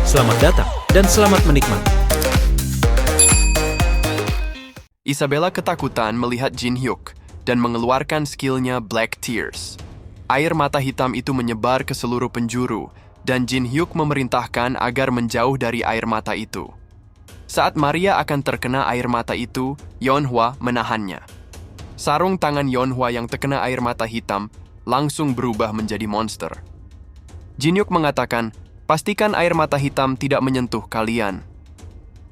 Selamat datang dan selamat menikmati. Isabella ketakutan melihat Jin Hyuk dan mengeluarkan skillnya Black Tears. Air mata hitam itu menyebar ke seluruh penjuru dan Jin Hyuk memerintahkan agar menjauh dari air mata itu. Saat Maria akan terkena air mata itu, Yeonhwa menahannya. Sarung tangan Yeonhwa yang terkena air mata hitam langsung berubah menjadi monster. Jin Hyuk mengatakan, pastikan air mata hitam tidak menyentuh kalian.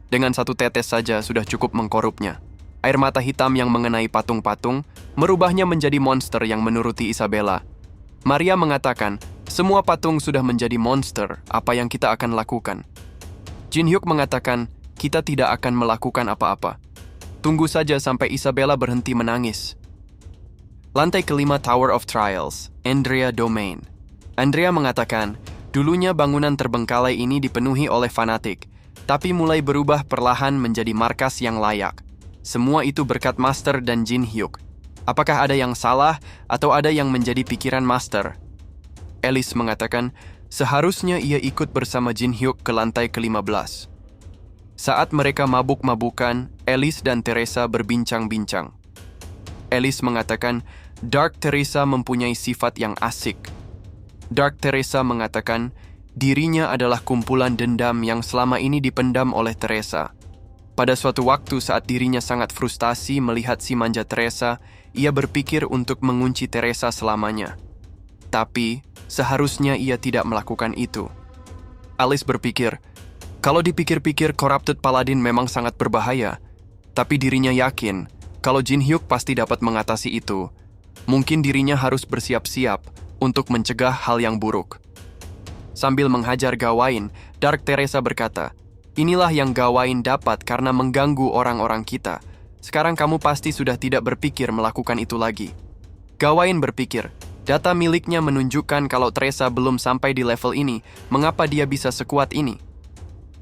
Dengan satu tetes saja sudah cukup mengkorupnya. Air mata hitam yang mengenai patung-patung merubahnya menjadi monster yang menuruti Isabella. Maria mengatakan, semua patung sudah menjadi monster, apa yang kita akan lakukan? Jin Hyuk mengatakan, kita tidak akan melakukan apa-apa. Tunggu saja sampai Isabella berhenti menangis. Lantai kelima Tower of Trials, Andrea Domain. Andrea mengatakan, dulunya bangunan terbengkalai ini dipenuhi oleh fanatik, tapi mulai berubah perlahan menjadi markas yang layak. Semua itu berkat Master dan Jin Hyuk. Apakah ada yang salah atau ada yang menjadi pikiran Master? Alice mengatakan, seharusnya ia ikut bersama Jin Hyuk ke lantai ke-15. Saat mereka mabuk-mabukan, Alice dan Teresa berbincang-bincang. Alice mengatakan, Dark Teresa mempunyai sifat yang asik. Dark Teresa mengatakan, dirinya adalah kumpulan dendam yang selama ini dipendam oleh Teresa. Pada suatu waktu saat dirinya sangat frustasi melihat si manja Teresa, ia berpikir untuk mengunci Teresa selamanya. Tapi, seharusnya ia tidak melakukan itu. Alice berpikir, kalau dipikir-pikir Corrupted Paladin memang sangat berbahaya, tapi dirinya yakin kalau Jin Hyuk pasti dapat mengatasi itu. Mungkin dirinya harus bersiap-siap untuk mencegah hal yang buruk. Sambil menghajar Gawain, Dark Teresa berkata, inilah yang Gawain dapat karena mengganggu orang-orang kita. Sekarang kamu pasti sudah tidak berpikir melakukan itu lagi. Gawain berpikir, data miliknya menunjukkan kalau Teresa belum sampai di level ini, mengapa dia bisa sekuat ini?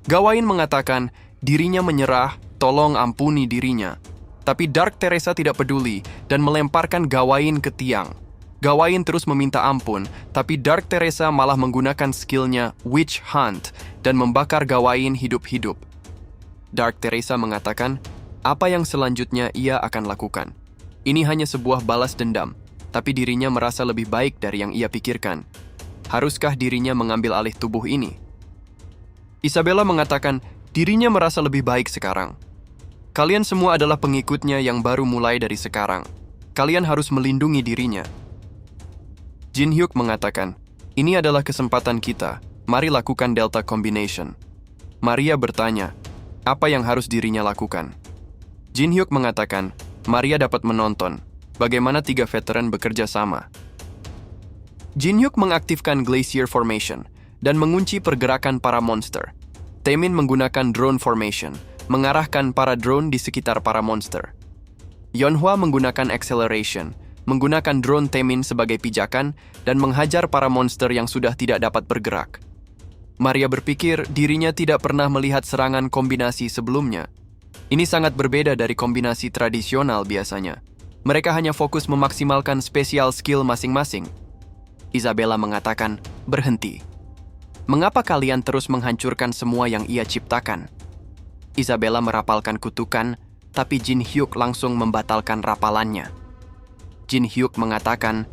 Gawain mengatakan, dirinya menyerah, tolong ampuni dirinya. Tapi Dark Teresa tidak peduli dan melemparkan Gawain ke tiang. Gawain terus meminta ampun, tapi Dark Teresa malah menggunakan skillnya Witch Hunt dan membakar Gawain hidup-hidup. Dark Teresa mengatakan, apa yang selanjutnya ia akan lakukan. Ini hanya sebuah balas dendam, tapi dirinya merasa lebih baik dari yang ia pikirkan. Haruskah dirinya mengambil alih tubuh ini? Isabella mengatakan, dirinya merasa lebih baik sekarang. Kalian semua adalah pengikutnya yang baru mulai dari sekarang. Kalian harus melindungi dirinya. Jin Hyuk mengatakan, ini adalah kesempatan kita, mari lakukan Delta Combination. Maria bertanya, apa yang harus dirinya lakukan? Jin Hyuk mengatakan, Maria dapat menonton, bagaimana 3 veteran bekerja sama. Jin Hyuk mengaktifkan Glacier Formation dan mengunci pergerakan para monster. Taemin menggunakan Drone Formation, mengarahkan para drone di sekitar para monster. Yeonhwa menggunakan Acceleration, menggunakan drone Taemin sebagai pijakan dan menghajar para monster yang sudah tidak dapat bergerak. Maria berpikir dirinya tidak pernah melihat serangan kombinasi sebelumnya. Ini sangat berbeda dari kombinasi tradisional biasanya. Mereka hanya fokus memaksimalkan spesial skill masing-masing. Isabella mengatakan, berhenti. Mengapa kalian terus menghancurkan semua yang ia ciptakan? Isabella merapalkan kutukan, tapi Jin Hyuk langsung membatalkan rapalannya. Jin Hyuk mengatakan,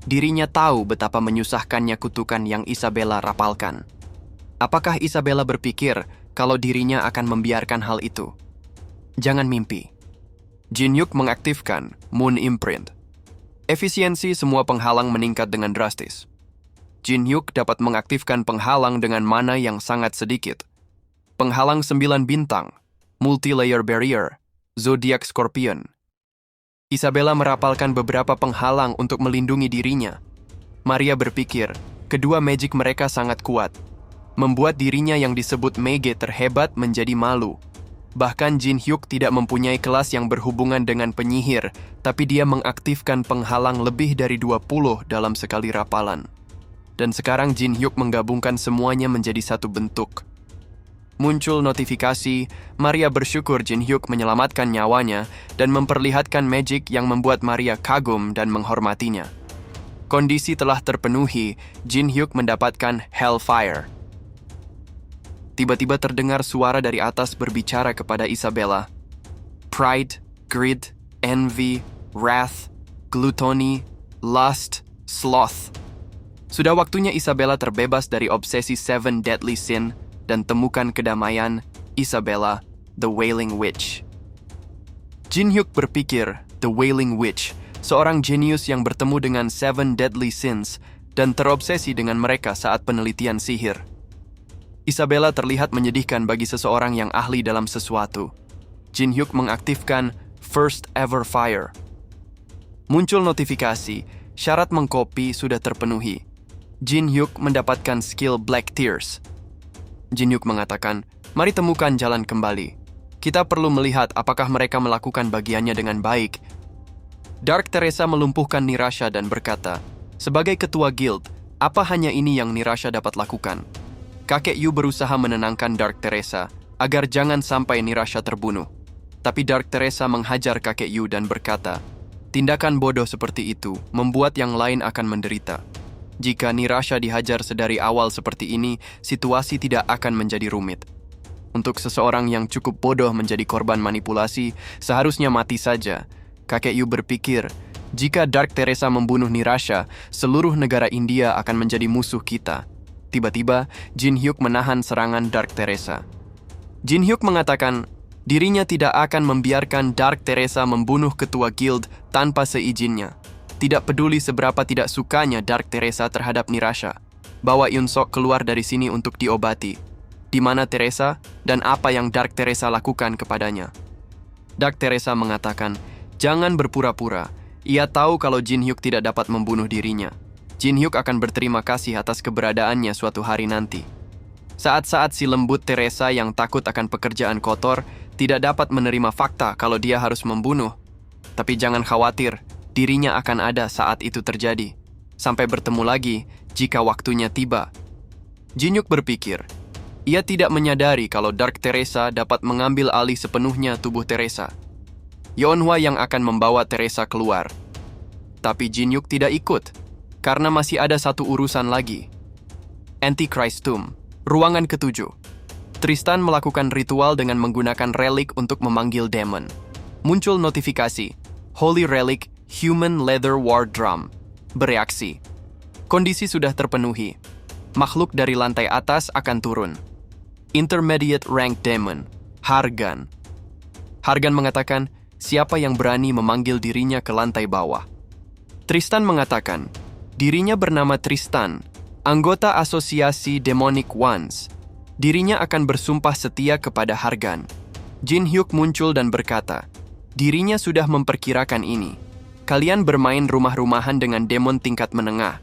dirinya tahu betapa menyusahkannya kutukan yang Isabella rapalkan. Apakah Isabella berpikir kalau dirinya akan membiarkan hal itu? Jangan mimpi. Jin Hyuk mengaktifkan Moon Imprint. Efisiensi semua penghalang meningkat dengan drastis. Jin Hyuk dapat mengaktifkan penghalang dengan mana yang sangat sedikit. Penghalang 9 bintang, Multi-Layer Barrier, Zodiac Scorpion. Isabella merapalkan beberapa penghalang untuk melindungi dirinya. Maria berpikir, kedua magic mereka sangat kuat. Membuat dirinya yang disebut mage terhebat menjadi malu. Bahkan Jin Hyuk tidak mempunyai kelas yang berhubungan dengan penyihir, tapi dia mengaktifkan penghalang lebih dari 20 dalam sekali rapalan. Dan sekarang Jin Hyuk menggabungkan semuanya menjadi satu bentuk. Muncul notifikasi, Maria bersyukur Jin Hyuk menyelamatkan nyawanya dan memperlihatkan magic yang membuat Maria kagum dan menghormatinya. Kondisi telah terpenuhi, Jin Hyuk mendapatkan Hellfire. Tiba-tiba terdengar suara dari atas berbicara kepada Isabella. Pride, greed, envy, wrath, gluttony, lust, sloth. Sudah waktunya Isabella terbebas dari obsesi 7 deadly sin dan temukan kedamaian. Isabella, the Wailing Witch. Jin Hyuk berpikir, the Wailing Witch, seorang jenius yang bertemu dengan 7 deadly sins dan terobsesi dengan mereka saat penelitian sihir. Isabella terlihat menyedihkan bagi seseorang yang ahli dalam sesuatu. Jin Hyuk mengaktifkan First Ever Fire. Muncul notifikasi, syarat mengkopi sudah terpenuhi. Jin Hyuk mendapatkan skill Black Tears. Jin Hyuk mengatakan, mari temukan jalan kembali. Kita perlu melihat apakah mereka melakukan bagiannya dengan baik. Dark Teresa melumpuhkan Nirasha dan berkata, sebagai ketua guild, apa hanya ini yang Nirasha dapat lakukan? Kakek Yu berusaha menenangkan Dark Teresa agar jangan sampai Nirasha terbunuh. Tapi Dark Teresa menghajar kakek Yu dan berkata, tindakan bodoh seperti itu membuat yang lain akan menderita. Jika Nirasha dihajar sedari awal seperti ini, situasi tidak akan menjadi rumit. Untuk seseorang yang cukup bodoh menjadi korban manipulasi, seharusnya mati saja. Kakek Yu berpikir, jika Dark Teresa membunuh Nirasha, seluruh negara India akan menjadi musuh kita. Tiba-tiba, Jin Hyuk menahan serangan Dark Teresa. Jin Hyuk mengatakan, dirinya tidak akan membiarkan Dark Teresa membunuh ketua guild tanpa seizinnya. Tidak peduli seberapa tidak sukanya Dark Teresa terhadap Nirasha. Bawa Yun Sok keluar dari sini untuk diobati. Di mana Teresa dan apa yang Dark Teresa lakukan kepadanya. Dark Teresa mengatakan, jangan berpura-pura. Ia tahu kalau Jin Hyuk tidak dapat membunuh dirinya. Jin Hyuk akan berterima kasih atas keberadaannya suatu hari nanti. Saat-saat si lembut Teresa yang takut akan pekerjaan kotor tidak dapat menerima fakta kalau dia harus membunuh. Tapi jangan khawatir, dirinya akan ada saat itu terjadi. Sampai bertemu lagi jika waktunya tiba. Jin Hyuk berpikir, ia tidak menyadari kalau Dark Teresa dapat mengambil alih sepenuhnya tubuh Teresa. Yeonhwa yang akan membawa Teresa keluar. Tapi Jin Hyuk tidak ikut. Karena masih ada satu urusan lagi. Antichrist Tomb, ruangan ke-7. Tristan melakukan ritual dengan menggunakan relik untuk memanggil demon. Muncul notifikasi, Holy Relic Human Leather War Drum. Bereaksi. Kondisi sudah terpenuhi. Makhluk dari lantai atas akan turun. Intermediate Rank Demon, Hargan. Hargan mengatakan, siapa yang berani memanggil dirinya ke lantai bawah? Tristan mengatakan, dirinya bernama Tristan, anggota asosiasi Demonic Ones. Dirinya akan bersumpah setia kepada Hargan. Jin Hyuk muncul dan berkata, dirinya sudah memperkirakan ini. Kalian bermain rumah-rumahan dengan demon tingkat menengah.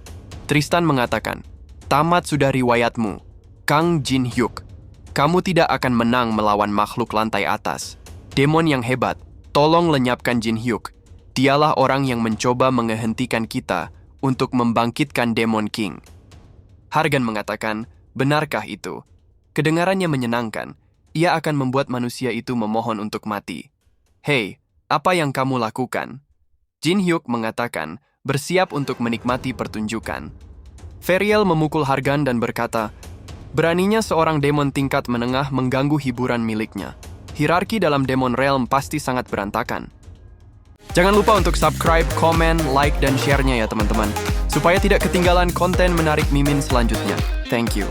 Tristan mengatakan, tamat sudah riwayatmu, Kang Jin Hyuk. Kamu tidak akan menang melawan makhluk lantai atas. Demon yang hebat, tolong lenyapkan Jin Hyuk. Dialah orang yang mencoba menghentikan kita untuk membangkitkan Demon King. Hargan mengatakan, benarkah itu? Kedengarannya menyenangkan. Ia akan membuat manusia itu memohon untuk mati. Hei, apa yang kamu lakukan? Jin Hyuk mengatakan, bersiap untuk menikmati pertunjukan. Feriel memukul Hargan dan berkata, beraninya seorang demon tingkat menengah mengganggu hiburan miliknya. Hierarki dalam Demon Realm pasti sangat berantakan. Jangan lupa untuk subscribe, komen, like, dan share-nya ya teman-teman. Supaya tidak ketinggalan konten menarik Mimin selanjutnya. Thank you.